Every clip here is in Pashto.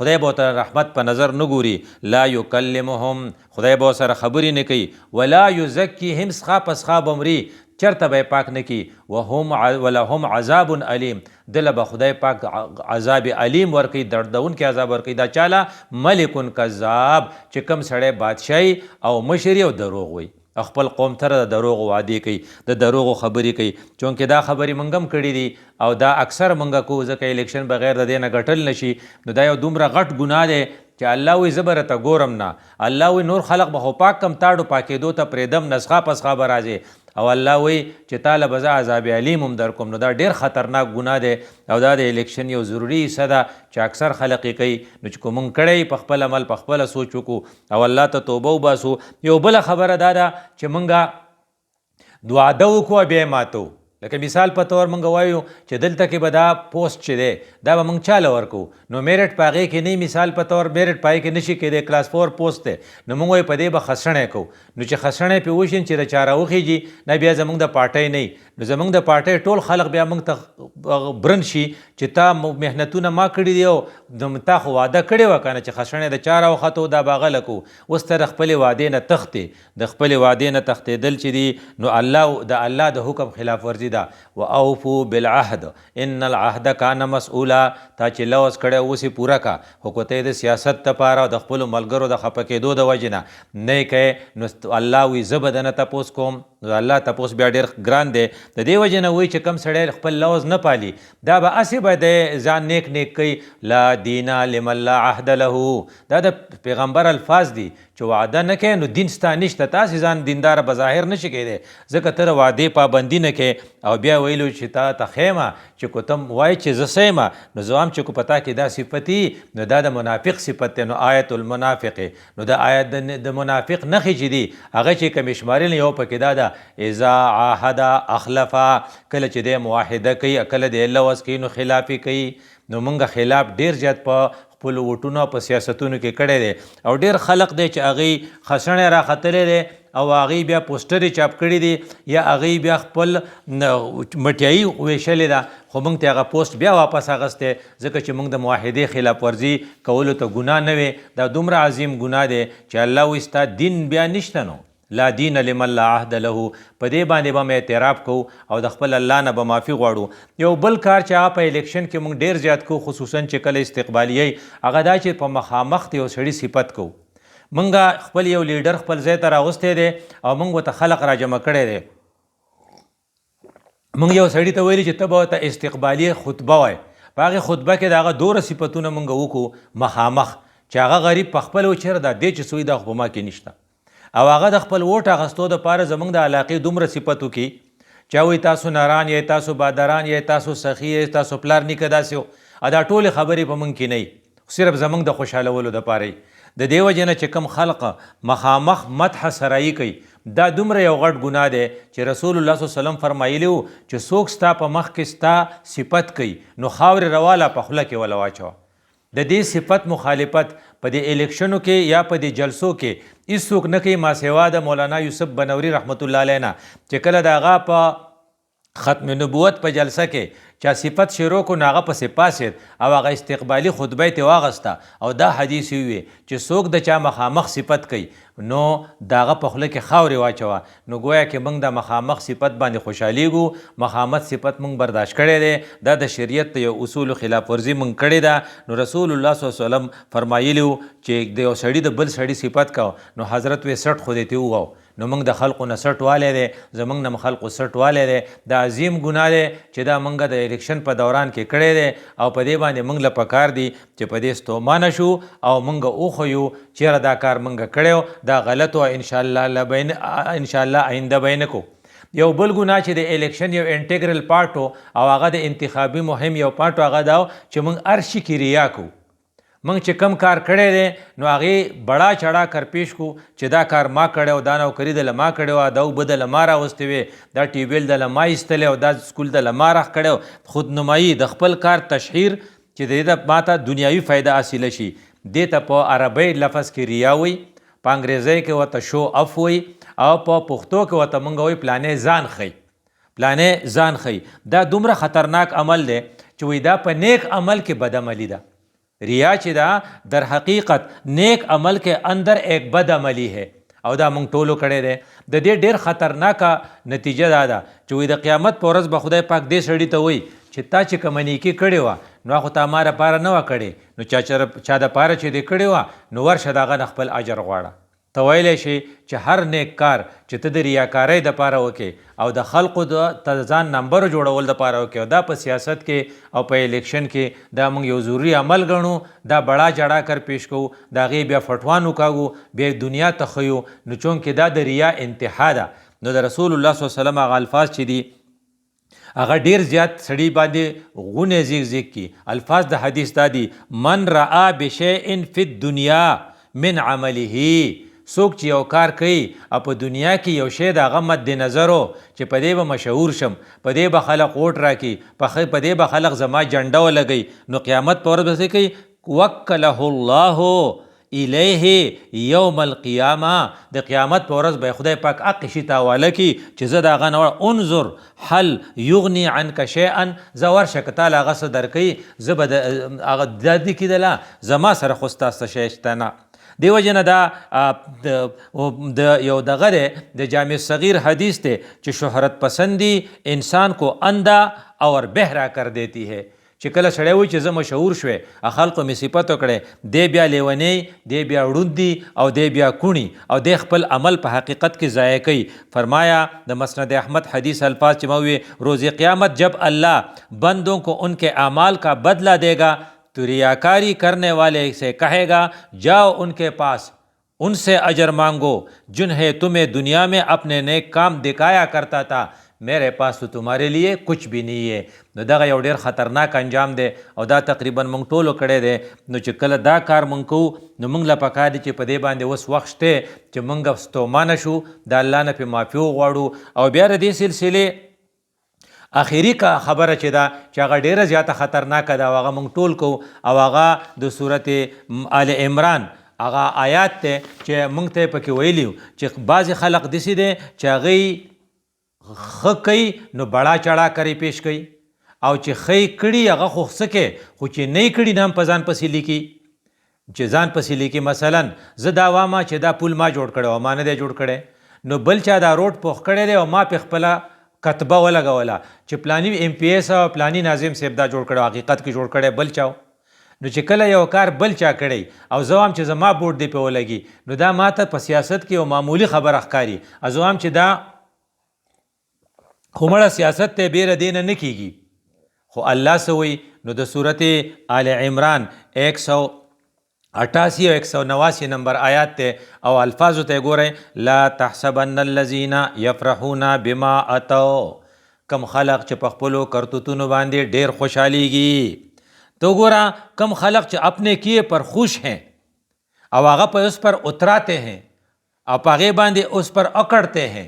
خدای به ورته رحمت په نظر نه ګوري. لا یکلمهم، خدای به ورسره خبرې نه کوي. ولا یزکیهم، څښا په څښا به مري، چرته به یې پاک نه کي. ولهم عذاب علیم، دله به خدای پاک عذاب علیم ورکوي، دردونکی عذاب ورکوي. دا چاله ملک کذاب، چې کوم سړی بادشاهي او مشري او دروغ وي، خپل قوم سره د دروغو وعدې کوي، د دروغو خبرې کوي. چونکې دا خبرې موږ هم کړي دي او دا اکثر موږ کوو، ځکه الیکشن بغیر د دې نه ګټل نشي. نو دا یو دومره غټ ګناه دی چې الله وایي زه به راته ګورم نه. الله وایي نور خلق به خو پاک کم، تاړو پاکېدو ته پرېږدم، نسخه پسخه به راځې. او الله وایي چې تاله به زه عذاب علیم هم در کوم. نو دا ډېر خطرناک ګناه دی او دا د الیکشن یو ضروري حصه ده چې اکثر خلق یې کوي. نو چې کوم موږ کړی په خپل عمل په خپله سوچ وکړو او الله ته توبه وباسو. یو بله خبره دا ده چې موږ وعده وکړو بیا یې ماتو. لکه مثال په طور موږ وایو چې دلته کې به دا پوسټ چې دی دا به موږ چاله ورکو، نو میرټ په هغې کې نه، مثال په طور میرټ په هغې کې نشي کېدی، کلاس 4 پوسټ دی، نو موږ وایو په دې به خسڼی کوو. نو چې خسڼی پې وشي چې د چا راوخیږي نه، بیا زموږ د پارټۍ نه وي. نو زموږ د پارټۍ ټول خلق بیا موږ ته برن شي چې تا محنتونه ما کړي دي او تا خو واده کړې وه که نه چې خسڼی د چا راوختو دا به غله کوو. اوس ته د خپلې وعدې نه تښتې، د خپلې وعدې نه تښتېدل چې دي نو الله د حکم خلاف ورزي ده. واوفو بالعهد ان العهد کان مسؤولا، تا چې لوز کړی اوس یې پوره کا. خو که ته یې د سیاست دپاره د خپلو ملګرو د خفه کېدو د وجې نه نه یې کوې، نو الله وایي زه به دنه تپوس کوم. نو الله تپوس بیا ډېر ګران دی. د دې وجې نه وایي چې کوم سړی خپل لوز نه پالي دا به هسې به د ځان نیک نیک کوي. لا دینا لمن لا عهد له، دا د پیغمبر الفاظ دي چې وعده نه کوې نو دین ستا نشته. تاسې ځان دینداره بظاهر نشي کېدی ځکه ته د وعدې پابندي نه کوې. او بیا ویلو چې تا ته ښیمه چې کو ته وایې چې زه څه یم، نو زه هم چې کو په تا کې دا صفت نو دا د منافق صفت دی. نو آیت المنافق، نو د آیت د منافق نښې چې دي هغه چې کومې شمارل یو پکې دا ده اذا عاهد اخلفا، کله چې دی معاهده کوي کله دی لوز کوي نو خلاف یې کوي. نو موږ خلاف ډېر زیات په خپلو ووټونو په سیاستونو کې کړی دی او ډېر خلق دی چې هغوی خسڼی راختلی دی او هغوی بیا پوسټرې چاپ کړي دي یا هغوی بیا خپل مټیایي ویشلې ده، خو موږ ته هغه پوسټ بیا واپس اخیستی ځکه چې موږ د معاهدې خلاف ورزي کولو ته ګناه نه وي. دا دومره عظیم ګناه دی چې الله وایي ستا دین بیا نشته. نو لا دین لمن لا عهد له، په دې باندې به م اعتراف کوو او د خپل الله نه به معافي غواړو. یو بل کار چې هغه په الیکشن کې موږ ډېر زیات کوو، خصوصا چې کله استقبالیه هغه دا چې په مخامخ یو سړي صفت کوو. موږ خپل یو لیډر خپل ځای ته راغوستی دی او موږ ورته خلق راجمع کړی دی. موږ یو سړي ته ویلي چې ته به ورته استقبالیه خطبه وایې، په هغې خطبه کې د هغه دومره صفتونه موږ وکړو مخامخ چې هغه غریب په خپل و چېرې دا دی چې سوی دا خو په ما کې نشته، او هغه د خپل ووټ اخیستو دپاره زموږ د علاقې دومره صفت وکړي چې وایي تاسو نران یې، تاسو بادران یې، تاسو سخي یې، تاسو پلار نیکه داسې و. دا ټولې خبرې په موږ کې نه وي، صرف زموږ د خوشحالولو دپاره وي. د دې وجې نه چې کوم خلق مخامخ مدح سرایي کوي دا دومره یو غټ ګناه دی چې رسول الله صلی الله علیه وسلم فرمایلی و چې څوک ستا په مخ کې ستا صفت کوي نو خاورې رواله په خوله کې وله واچوه. د دې صفت مخالفت په دې الیکشنو کې یا په دې جلسو کې هیڅوک نه کوي ما سوا د مولانا یوسف بنوري رحمت الله علیه نه، چې کله د هغه په ختم نبوت په جلسه کې چا صفت شروع کو نو هغه پسې پاسېد او هغه استقبالي خطبه یې ترې واغسته او دا حدیث وی چې څوک د چا مخامخ صفت کوي نو د هغه په خوله کې خاورې واچوه. نو گویا کې موږ د مخامخ صفت باندې خوشحالیږو، مخامخ صفت موږ برداشت کړی دی، دا د شریعت د یو اصولو خلاف ورزي موږ کړې ده. نو رسول الله صلی الله علیه وسلم فرمایلی و چې د یو سړي د بل سړي صفت کوه نو حضرت وی سټ خو دې ته ووایو. نو موږ د خلقو نه سټ والی دی، زموږ نه خلقو سټ والی دی. دا عظیم ګناه دی چې دا موږ د الیکشن په دوران کې کړی دی او په دې باندې موږ له پکار دی چې په دې ستومانه شو او موږ وښیو چېرې دا کار موږ کړی دا غلط و، انشاءالله آینده به یې نه کوو. یو بل ګناه چې د الیکشن یو انټیګرل پارټ او هغه د انتخابي مهم یو پارټ هغه دا چې موږ هر شي کې ریا کوو. موږ چې کم کار کړی دی نو هغې بړا چړا کرپیش کو چې دا کار ما کړی و، دا نوکري دله ما کړې وه، دا اوبه دله ما راوستې وې، دا ټي ویل دله ما ایستلی او دا سکول دله ما راخ کړی و. خودنمایي د خپل کار تشهیر چې د دې ما ته دنیاوي فایده حاصله شي، دې ته په عربی لفظ کې ریا وایي، په انګریزۍ کې ورته شو اف وایي او په پښتو کې ورته موږ وایي پلانې ځان ښیي، پلانې ځان ښیي. دا دومره خطرناک عمل دی چې وایي دا په نیک عمل کې بد عملي ده. ریا چې دا در حقیقت نیک عمل کې اندر ایک بد عملی ہے او دا مونږ ټولو کړی دی. د دې ډېر خطرناکه نتیجه دا ده چې وایي د قیامت په ورځ به خدای پاک دې سړي ته وایي چې تا چې کومه نیکي کړې وه نو خو تا ما دپاره نه وه کړې، نو چا دپاره چې دې کړې وه نو ورشه د هغه نه خپل اجر غواړه. ته ویلی شي چې هر نیک کار چې ته د ریاکارۍ دپاره وکې او د خلقو د ځان نمبرو جوړول دپاره وکې، او دا په سیاست کې او په الیکشن کې دا موږ یو ضروري عمل ګڼو، دا بڑا چڑھا کر پیش کوو، د هغې بیا فتوان وکاږو، بیا دنیا ته ښیو، نو چونکې دا د ریا انتها ده. نو د رسول الله صلی الله علیه وسلم هغه الفاظ چې دي هغه ډیر زیات سړي باندې غونې زیږ زیږ کی. الفاظ د حدیث دا دي من رأى بشیء فی الدنیا من عمله، څوک چې یو کار کوي او په دنیا کې یو شی د هغه مد نظر و چې په دې به مشهور شم، په دې به خلق اوټ راکړي، په دې به خلق زما جنډه ولګوي، نو قیامت په ورځ به څه کوي؟ وکله الله الیه یوم القیامه، د قیامت په ورځ به خدای پاک هغه شي ته حواله کړي چې زه د هغه نه انظر هل یغني عنک شیئا، زه ورشه که تاله هغه څه درکوي زه به هغه دادي کېدله زما سره خو ستا څه شی شته نه. دیو جن دا یو دغه دی د جامع صغیر حدیث دی چې شهرت پسندی انسان کو اندھا اور بہرا کر دیتی ہے. چې کله سړی وایي چې زه مشهور شوی خلقو مې صفت وکړی، دی بیا لیونی، دی بیا ړوندي او دی بیا کوڼي او دی خپل عمل په حقیقت کې ضایع کوي. فرمایا د مسند احمد حدیث الفاظ چې ما وی روز قیامت جب اللہ بندوں کو ان کے اعمال کا بدلہ دے گا تو ریاکاری کرنے والے سے کہے گا جاؤ ان کے پاس ان سے اجر مانگو جنہیں تمہیں دنیا میں اپنے نیک کام دکھایا کرتا تھا، میرے پاس تو تمہارے لیے کچھ بھی نہیں ہے. نو دغه یو ډېر خطرناک انجام دی او دا تقریبا موږ ټولو کړی دی. نو چې کله دا کار موږ کوو نو موږ له پکار دی چې په دې باندې اوس وخت شته چې موږ ستومانه شو، د الله نه پې معافي وغواړو. او بیا د دې سلسلې اخیری کا خبره چې ده چې هغه ډېره زیاته خطرناکه ده او هغه موږ ټول کوو، او هغه د صورت آل عمران هغه آیات دی چې موږ ته پکې ویلي چې بعضې خلق داسې دی چې هغوی ښه کوي نو بڑا چڑھا کری پیش کوي، او چې ښه کړي هغه خو څه کوي، خو چې نه یې کړي نه هم په ځان پسې لیکي، چې ځان پسې لیکي. مثلا زه دا واما چې دا پول ما جوړ کړی او ما نه دی جوړ کړی، نو بل چا دا روډ پوخ کړی دی او ما پې خپله کتبه ولګوله چې پلانی ایم پی ایس او پلانی ناظم صاحب دا جوړ کړی، حقیقت کې جوړ کړی بل چاو. نو چې کله یو کار بل چا کړی او زه وایم چې زما بورډ دی پې ولګي، نو دا ما ته په سیاست کې یو معمولي خبره ښکاري، زه وایم چې دا خو مړه سیاست ته بیره دینه نه کیږي. خو الله څه وایي؟ نو د صورت آل عمران 188 او 189 نمبر آیات ته او الفاظو ته ګورئ. لا تحسبن الذین یفرحون بما اتوا، کم خلق چې په خپلو کرتوتونو باندې ډیر خوشحالیږي. تو ګوره کم خلق چې اپنے کیے پر خوش ہیں او هغه په اس پر اتراتے ہیں او په هغې باندې اس پر اکڑتے ہیں،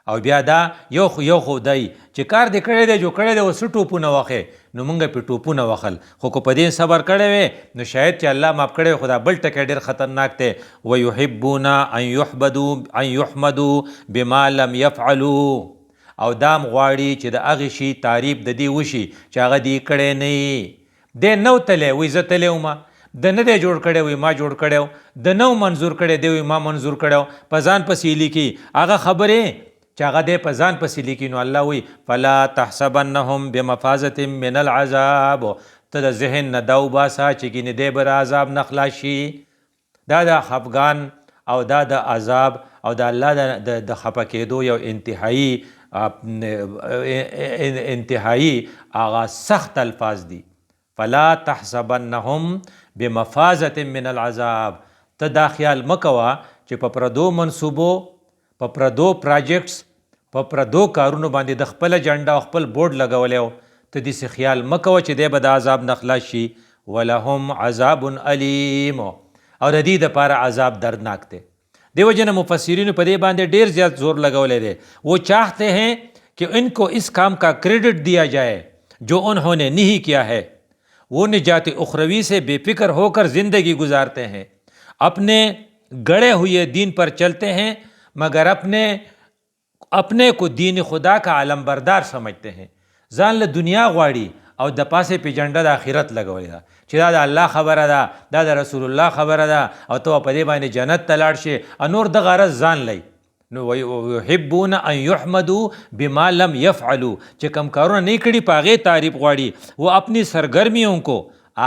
او بیا دا یو خو دی چې کار دې کړی دی جو کړی دی اوس ټوپونه وخې، نو مونږ پې ټوپونه وخل، خو که په دې صبر کړی وی نو شاید چې الله ماف کړی وي. خو دا بل ټکی ډېر خطرناک دی، ویحبون ان یحمدوا بما لم یفعلوا، او دام غواړي چې د هغې شي تعریف د دې وشي چې هغه دې کړی نه یي. دی نو تلی وایي زه تلی وم، د نه دی جوړ کړی وي ما جوړ کړی، د نو منظور کړی دی وي ما منظور کړی، په ځان پسې لیکي هغه خبرې چې هغه دی په ځان پسې لیکي. نو الله وایي فلا تحسبنهم بمفازة من العذاب، ته د ذهن نه دا وباسه چې ګینې دی به د عذاب نه خلاص شي. دا د خفګان او دا د عذاب او د الله د خفه کېدو یو انتهایی هغه سخت الفاظ دي. فلا تحسبنهم بمفازة من العذاب، ته دا خیال مه کوه چې په پردو منصوبو، په پردو پراجیکټس، په پردو کارونو باندې د خپل جنډه او خپل بورډ لګولی و، ته داسې خیال مه کوه چې دی به د عذاب نه خلاص شي. ولهم عذاب علیم، او د دې دپاره عذاب دردناک دی. دې وجه نه مفسرینو په دې باندې ډېر زیات زور لګولی دی. وہ چاہتے ہیں کہ ان کو اس کام کا کریڈٹ دیا جائے جو انہوں نے نہیں کیا ہے. وہ نجات اخروی سے بے فکر ہو کر زندگی گزارتے ہیں، اپنے گڑے ہوئے دین پر چلتے ہیں مگر اپنے کو دین خدا کا علم بردار سمجھتے ہیں. ځان له دنیا غواړي او د پاسې پې جنډه د آخرت لګولې ده چې دا د الله خبره ده، دا د رسول الله خبره ده او ته په دې باندې جنت ته لاړ شې، نور دغه غرض ځان لئ. نو ويحبون ان يحمدوا بما لم يفعلوا، چې کم کارونه نہیں کړي په هغې تعریف غواړي. وہ اپنی سرگرمیوں کو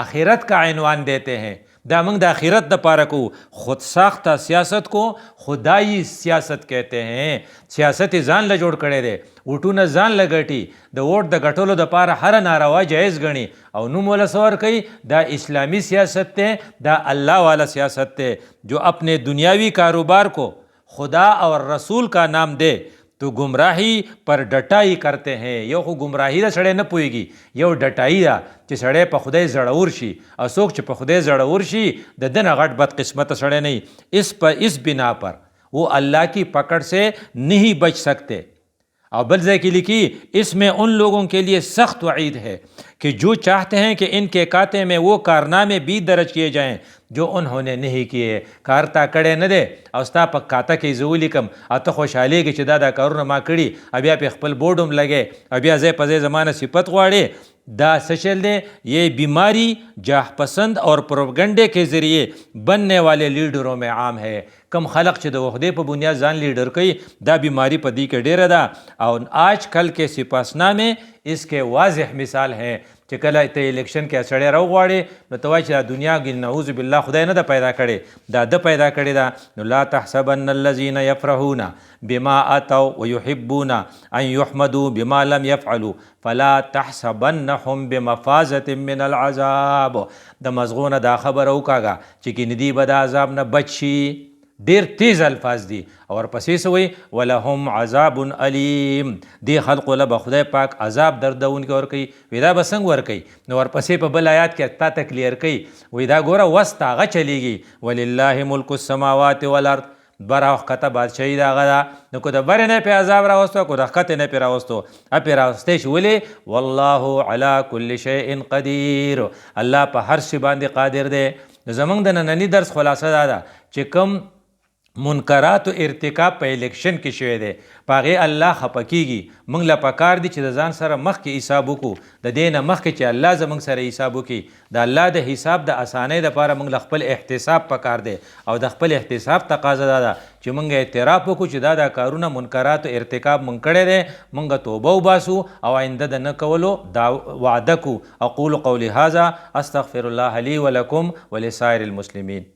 آخرت کا عنوان دیتے ہیں. دا موږ د آخرت دپاره کو. خود ساختہ سیاست کو خدائی سیاست کہتے ہیں. سیاست ځان له جوړ کړی دی، ووټونه ځان له ګټي، د ووټ د ګټلو دپاره هره ناروا جایز ګڼي او نوم وله څه ورکوي دا اسلامی سیاست دی، دا الله والا سیاست دی. جو اپنے دنیاوی کاروبار کو خدا اور رسول کا نام دے تو گمراہی پر ډټائی کرتے ہیں. یو خو گمراهي ده سړی نه پوهېږي، یو ډټائی ده چې سړی په خدای زړور شي، او څوک چې په خدای زړور شي د ده نه غټ بدقسمته سړی نہیں. اس بنا پر وہ اللہ کی پکڑ سے نہیں بچ سکتے. اور بل ځای کې لکھی اس میں ان لوگوں کے لیے سخت وعید ہے کہ جو چاہتے ہیں کہ ان کے کاتے میں وہ کارنامے بھی درج کیے جائیں جو انہوں نے نہیں کیے. کار تا کړی نه دی او ستا په کاته کې زه ولیکم او ته خوشحالېږي چې دا کارونه ما کړي، او بیا پې خپل بورډ هم لګې او بیا ځای په ځای زمانه صفت غواړې. دا سچل دے یہ بیماری جاہ پسند اور پروپگنڈے کے ذریعے بننے والے لیڈروں میں عام ہے. کم خلق چې د وحدے په بنیاد ځان لیډر کوي دا بیماری په دې کې ډیره ده. او آج کل کے سپاسنامے اس کے واضح مثال ہیں چې کله ته الیکشن کې سړی راوغواړې نو ته وایي چې دا دنیا کې نعوذ بالله خدای نه ده پیدا کړې، دا ده پیدا کړې ده. نو لا تحسبن الذین یفرحون بما اتوا ويحبون ان يحمدوا بما لم يفعلوا فلا تحسبنهم بمفازة من العذاب. د مزغونه دا خبره وکاږه چې کیندي به د عذاب نه بچ شي. ډیر تیز الفاظ دي او ورپسې څه وایي ولهم عذاب علیم. دې خلقو له به خدای پاک عذاب دردونکی ورکوي. وایي دا به څنګه ورکوي؟ نو ورپسې په بل آیات کې تا ته کلیر کوي، وایي دا ګوره وس ته هغه چلیږي ولله ملک السماوات والارض. بر او ښکته بادشاهي د هغه ده. نو که د برې نه پې عذاب راوستو که د ښکتې نه پې راوستو پې راوستی شي. ولې؟ والله علی کل شیء قدیر. الله په هر شي باندې قادر دی. نو زموږ د ننني درس خلاصه دا ده چې کوم منکرات و ارتکاب په الیکشن کې شوی دی په هغې الله خفه کیږي. موږ له پکار دي چې د ځان سره مخکې حساب وکړو، د دې نه مخکې چې الله زموږ سره حساب وکړي. د الله د حساب د اسانۍ دپاره موږ له خپل احتساب پکار دی او د خپل احتساب تقاضا دا ده چې موږ اعتراف وکړو چې دا کارونه منکرات و ارتکاب موږ کړی دی، موږ توبه وباسو او آینده د نه کولو دا وعده کو. اقول قولی هذا استغفر الله لي ولکم ولسائر المسلمین.